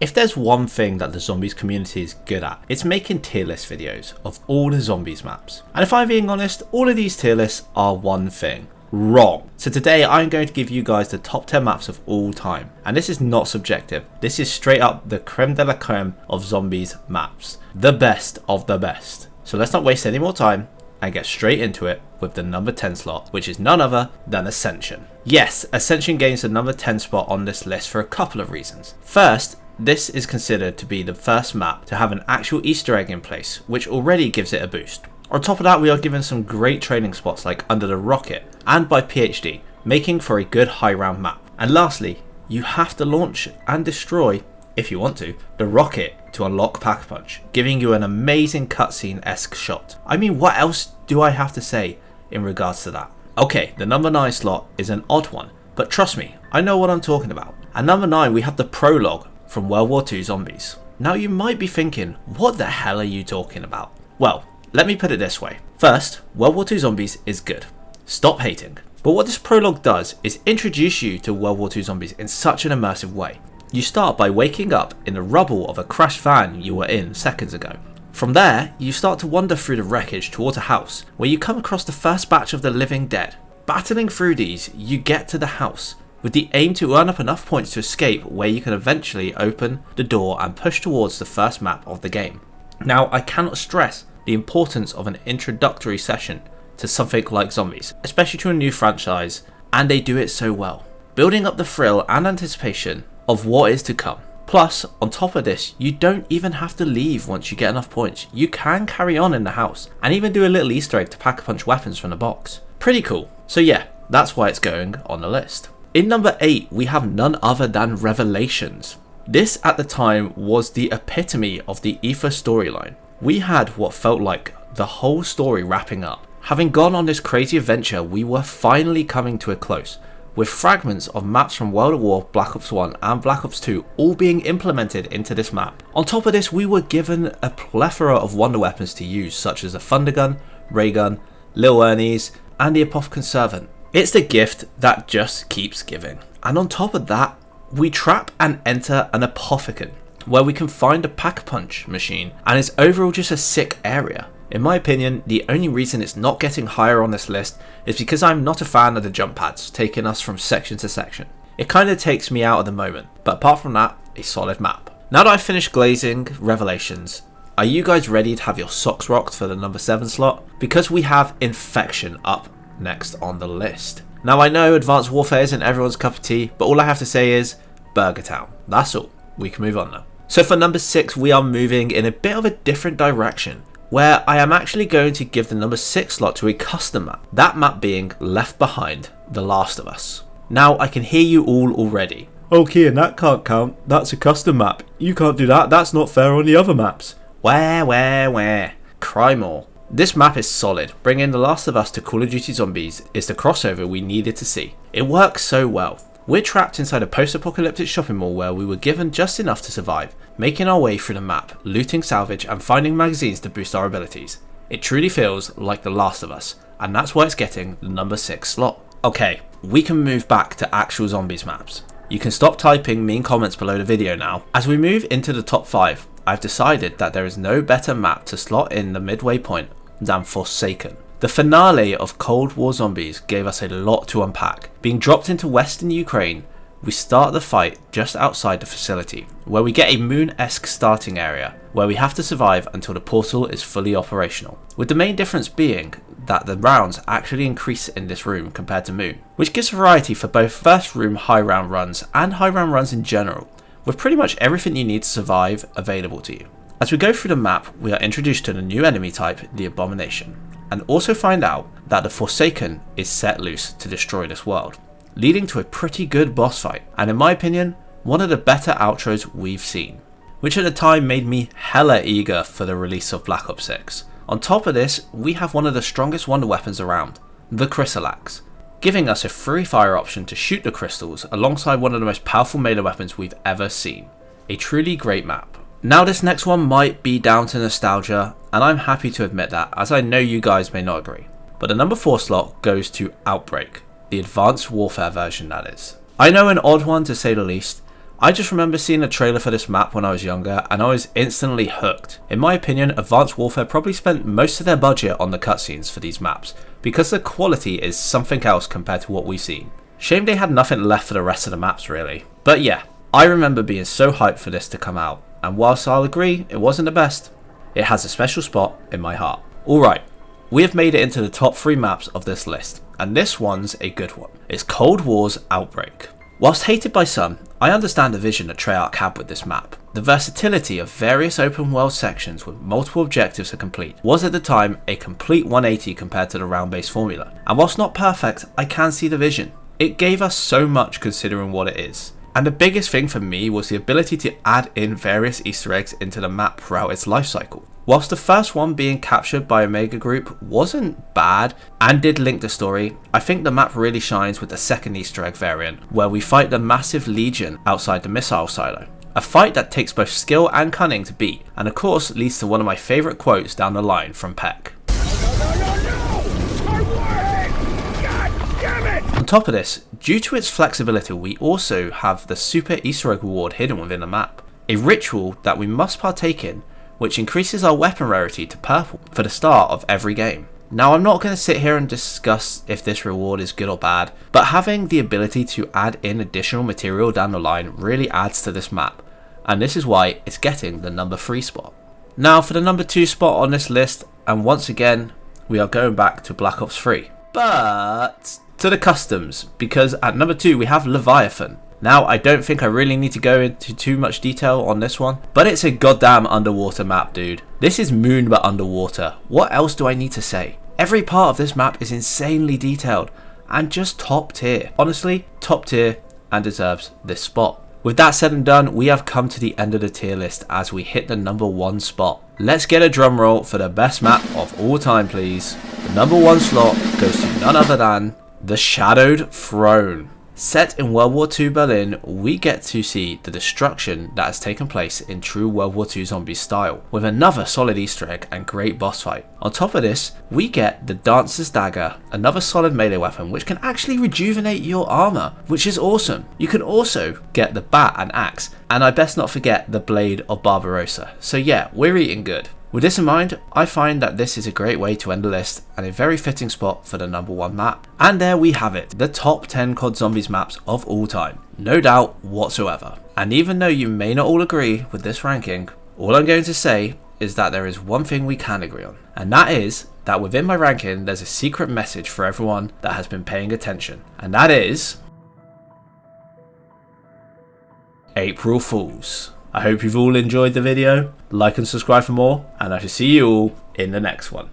If there's one thing that the zombies community is good at, it's making tier list videos of all the zombies maps. And if I'm being honest, all of these tier lists are one thing: wrong. So today I'm going to give you guys the top 10 maps of all time. And this is not subjective. This is straight up the creme de la creme of zombies maps. The best of the best. So let's not waste any more time and get straight into it with the number 10 slot, which is none other than Ascension. Yes, Ascension gains the number 10 spot on this list for a couple of reasons. First, this is considered to be the first map to have an actual Easter egg in place, which already gives it a boost. On top of that, we are given some great training spots like under the rocket and by PhD, making for a good high round map. And lastly, you have to launch and destroy, if you want to, the rocket to unlock Pack-a-Punch, giving you an amazing cutscene-esque shot. I mean, what else do I have to say in regards to that? Okay, the number 9 slot is an odd one, but trust me, I know what I'm talking about. At number 9 we have the Prologue from World War II Zombies. Now you might be thinking, what the hell are you talking about? Well, let me put it this way. First, World War II Zombies is good. Stop hating. But what this Prologue does is introduce you to World War II Zombies in such an immersive way. You start by waking up in the rubble of a crashed van you were in seconds ago. From there, you start to wander through the wreckage towards a house, where you come across the first batch of the living dead. Battling through these, you get to the house, with the aim to earn up enough points to escape, where you can eventually open the door and push towards the first map of the game. Now, I cannot stress the importance of an introductory session to something like Zombies, especially to a new franchise, and they do it so well, building up the thrill and anticipation of what is to come. Plus, on top of this, you don't even have to leave once you get enough points. You can carry on in the house and even do a little Easter egg to Pack-a-Punch weapons from the box. Pretty cool. So yeah, that's why it's going on the list. In number 8, we have none other than Revelations. This at the time was the epitome of the Ether storyline. We had what felt like the whole story wrapping up. Having gone on this crazy adventure, we were finally coming to a close, with fragments of maps from World at War, Black Ops 1 and Black Ops 2 all being implemented into this map. On top of this, we were given a plethora of wonder weapons to use, such as the Thunder Gun, Ray Gun, Lil Ernie's and the Apothecon Servant. It's the gift that just keeps giving. And on top of that, we trap and enter an Apothecon, where we can find a Pack-a-Punch machine, and it's overall just a sick area. In my opinion, the only reason it's not getting higher on this list is because I'm not a fan of the jump pads taking us from section to section. It kind of takes me out at the moment, but apart from that, a solid map. Now that I've finished glazing Revelations, are you guys ready to have your socks rocked for the number 7 slot? Because we have Infection up next on the list. Now I know Advanced Warfare isn't everyone's cup of tea, but all I have to say is Burger Town. That's all. We can move on now. So for number 6, we are moving in a bit of a different direction, where I am actually going to give the number 6 slot to a custom map, that map being Left Behind, The Last of Us. Now I can hear you all already. Okay, and that can't count, that's a custom map. You can't do that, that's not fair on the other maps. Where? Cry more. This map is solid. Bringing The Last of Us to Call of Duty Zombies is the crossover we needed to see. It works so well. We're trapped inside a post-apocalyptic shopping mall where we were given just enough to survive, making our way through the map, looting salvage and finding magazines to boost our abilities. It truly feels like The Last of Us, and that's why it's getting the number 6 slot. Okay, we can move back to actual Zombies maps. You can stop typing mean comments below the video now. As we move into the top 5, I've decided that there is no better map to slot in the midway point than Forsaken. The finale of Cold War Zombies gave us a lot to unpack. Being dropped into western Ukraine, we start the fight just outside the facility, where we get a Moon-esque starting area, where we have to survive until the portal is fully operational. With the main difference being that the rounds actually increase in this room compared to Moon, which gives variety for both first room high round runs and high round runs in general, with pretty much everything you need to survive available to you. As we go through the map, we are introduced to the new enemy type, the Abomination, and also find out that the Forsaken is set loose to destroy this world, leading to a pretty good boss fight, and in my opinion, one of the better outros we've seen, which at the time made me hella eager for the release of Black Ops 6. On top of this, we have one of the strongest wonder weapons around, the Chrysalax, giving us a free fire option to shoot the crystals alongside one of the most powerful melee weapons we've ever seen. A truly great map. Now this next one might be down to nostalgia, and I'm happy to admit that, as I know you guys may not agree. But the number 4 slot goes to Outbreak, the Advanced Warfare version that is. I know, an odd one to say the least. I just remember seeing a trailer for this map when I was younger and I was instantly hooked. In my opinion, Advanced Warfare probably spent most of their budget on the cutscenes for these maps, because the quality is something else compared to what we've seen. Shame they had nothing left for the rest of the maps really. But yeah, I remember being so hyped for this to come out, and whilst I'll agree it wasn't the best, it has a special spot in my heart. Alright, we have made it into the top 3 maps of this list, and this one's a good one. It's Cold War's Outbreak. Whilst hated by some, I understand the vision that Treyarch had with this map. The versatility of various open world sections with multiple objectives to complete was at the time a complete 180 compared to the round based formula, and whilst not perfect, I can see the vision. It gave us so much considering what it is. And the biggest thing for me was the ability to add in various Easter eggs into the map throughout its life cycle. Whilst the first one being captured by Omega Group wasn't bad and did link the story, I think the map really shines with the second Easter egg variant, where we fight the massive Legion outside the missile silo. A fight that takes both skill and cunning to beat, and of course leads to one of my favourite quotes down the line from Peck. On top of this, due to its flexibility, we also have the Super Easter Egg reward hidden within the map. A ritual that we must partake in, which increases our weapon rarity to purple for the start of every game. Now I'm not going to sit here and discuss if this reward is good or bad, but having the ability to add in additional material down the line really adds to this map, and this is why it's getting the number 3 spot. Now for the number 2 spot on this list, and once again we are going back to Black Ops 3, but to the customs, because at number 2 we have Leviathan. Now I don't think I really need to go into too much detail on this one, but it's a goddamn underwater map, dude. This is Moon but underwater. What else do I need to say? Every part of this map is insanely detailed and just top tier. Honestly, top tier and deserves this spot. With that said and done, we have come to the end of the tier list as we hit the number 1 spot. Let's get a drum roll for the best map of all time, please. The number 1 slot goes to none other than the Shadowed Throne. Set in World War II Berlin, we get to see the destruction that has taken place in true World War II Zombies style, with another solid Easter egg and great boss fight. On top of this, we get the Dancer's Dagger, another solid melee weapon which can actually rejuvenate your armor, which is awesome. You can also get the bat and axe, and I best not forget the Blade of Barbarossa. So yeah, we're eating good. With this in mind, I find that this is a great way to end the list and a very fitting spot for the number 1 map. And there we have it, the top 10 COD Zombies maps of all time. No doubt whatsoever. And even though you may not all agree with this ranking, all I'm going to say is that there is one thing we can agree on. And that is that within my ranking there's a secret message for everyone that has been paying attention. And that is April Fools. I hope you've all enjoyed the video, like and subscribe for more, and I shall see you all in the next one.